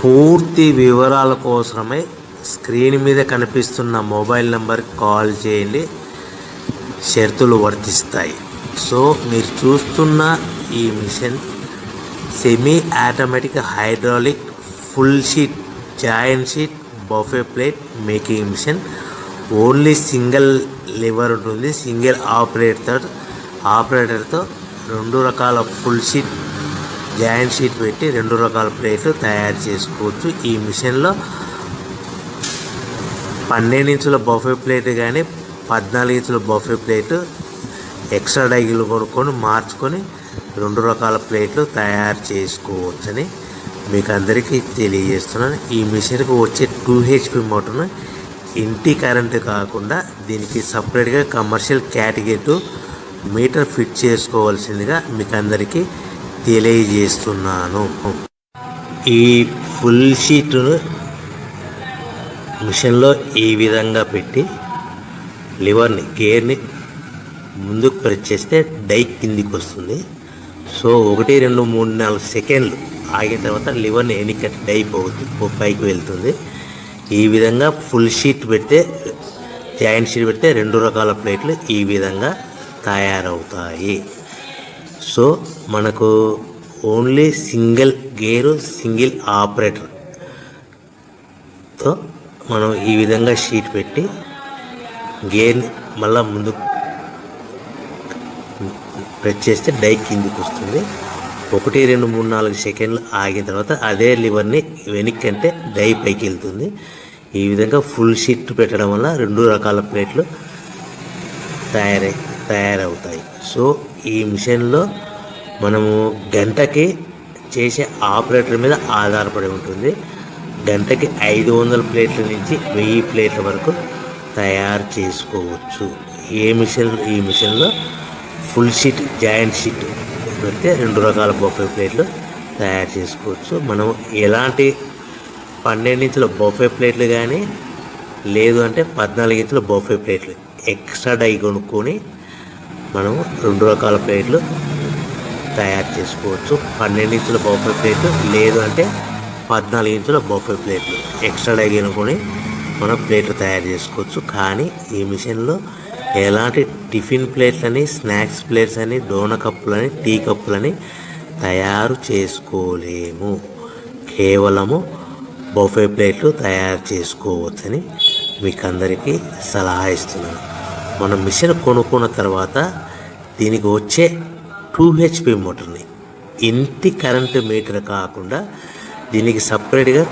పూర్తి వివరాల కోసమై స్క్రీన్ మీద కనిపిస్తున్న మొబైల్ నెంబర్కి కాల్ చేయండి, షరతులు వర్తిస్తాయి. సో మీరు చూస్తున్న ఈ machine semi automatic hydraulic full sheet joint sheet buffet plate making machine. Only single lever ఉంటుంది. సింగిల్ ఆపరేటర్తో 2 రకాల ఫుల్ షీట్ జాయింట్ షీట్ పెట్టి 2 రకాల ప్లేట్లు తయారు చేసుకోవచ్చు. ఈ మిషన్లో 12 ఇంచుల బఫే ప్లేట్ కానీ 14 ఇంచుల బఫే ప్లేట్ ఎక్స్ట్రా డైలు కొనుక్కొని మార్చుకొని 2 రకాల ప్లేట్లు తయారు చేసుకోవచ్చని మీకు అందరికీ తెలియజేస్తున్నాను. ఈ మిషన్కి వచ్చే 2 HP మోటార్ను ఇంటి కరెంటు కాకుండా దీనికి సపరేట్గా కమర్షియల్ కేటగిరీ మీటర్ ఫిట్ చేసుకోవాల్సిందిగా మీకు అందరికీ తెలియజేస్తున్నాను. ఈ ఫుల్ షీట్ను మిషన్లో ఈ విధంగా పెట్టి గేర్ని ముందుకు ప్రెస్ చేస్తే డై కిందికి వస్తుంది. సో 1 2 3 4 సెకండ్లు ఆగిన తర్వాత లివర్ని ఎన్నికట్టి డై పైకి వెళ్తుంది. ఈ విధంగా ఫుల్ షీట్ పెడితే జాయింట్ షీట్ పెడితే 2 రకాల ప్లేట్లు ఈ విధంగా తయారవుతాయి. సో మనకు ఓన్లీ సింగిల్ గేరు సింగిల్ ఆపరేటర్తో మనం ఈ విధంగా షీట్ పెట్టి గేర్ని మళ్ళీ ముందుకు ప్రెస్ చేస్తే డై కిందికి వస్తుంది. 1 2 3 4 సెకండ్లు ఆగిన తర్వాత అదే లివర్ని వెనక్కి అంటే డై పైకి వెళ్తుంది. ఈ విధంగా ఫుల్ షీట్ పెట్టడం వల్ల 2 రకాల ప్లేట్లు తయారవుతాయి. సో ఈ మిషన్లో మనము గంటకి చేసే ఆపరేటర్ మీద ఆధారపడి ఉంటుంది. గంటకి 500 ప్లేట్ల నుంచి 1000 ప్లేట్ల వరకు తయారు చేసుకోవచ్చు. ఈ మిషన్లో ఫుల్ షీట్ జాయింట్ షీట్ పెడితే 2 రకాల బఫే ప్లేట్లు తయారు చేసుకోవచ్చు. మనం ఎలాంటి 12 ఇంచుల బఫే ప్లేట్లు కానీ లేదు అంటే 14 ఇంచుల బఫే ప్లేట్లు ఎక్స్ట్రా డై కొనుక్కొని మనం 2 రకాల ప్లేట్లు తయారు చేసుకోవచ్చు. 12 ఇంచుల బఫే ప్లేట్లు లేదు అంటే 14 ఇంచుల బఫే ప్లేట్లు ఎక్స్ట్రా డై కొనుక్కొని మనం ప్లేట్లు తయారు చేసుకోవచ్చు. కానీ ఈ మిషన్లో ఎలాంటి టిఫిన్ ప్లేట్లని, స్నాక్స్ ప్లేట్స్ అని, డోనా కప్పులని, టీ కప్పులని తయారు చేసుకోలేము. కేవలము బఫే ప్లేట్లు తయారు చేసుకోవచ్చని మీకు అందరికీ సలహా ఇస్తున్నాను. మనం మిషన్ కొనుక్కున్న తర్వాత దీనికి వచ్చే 2 HP మోటార్ని ఇంటి కరెంటు మీటర్ కాకుండా దీనికి సపరేట్గా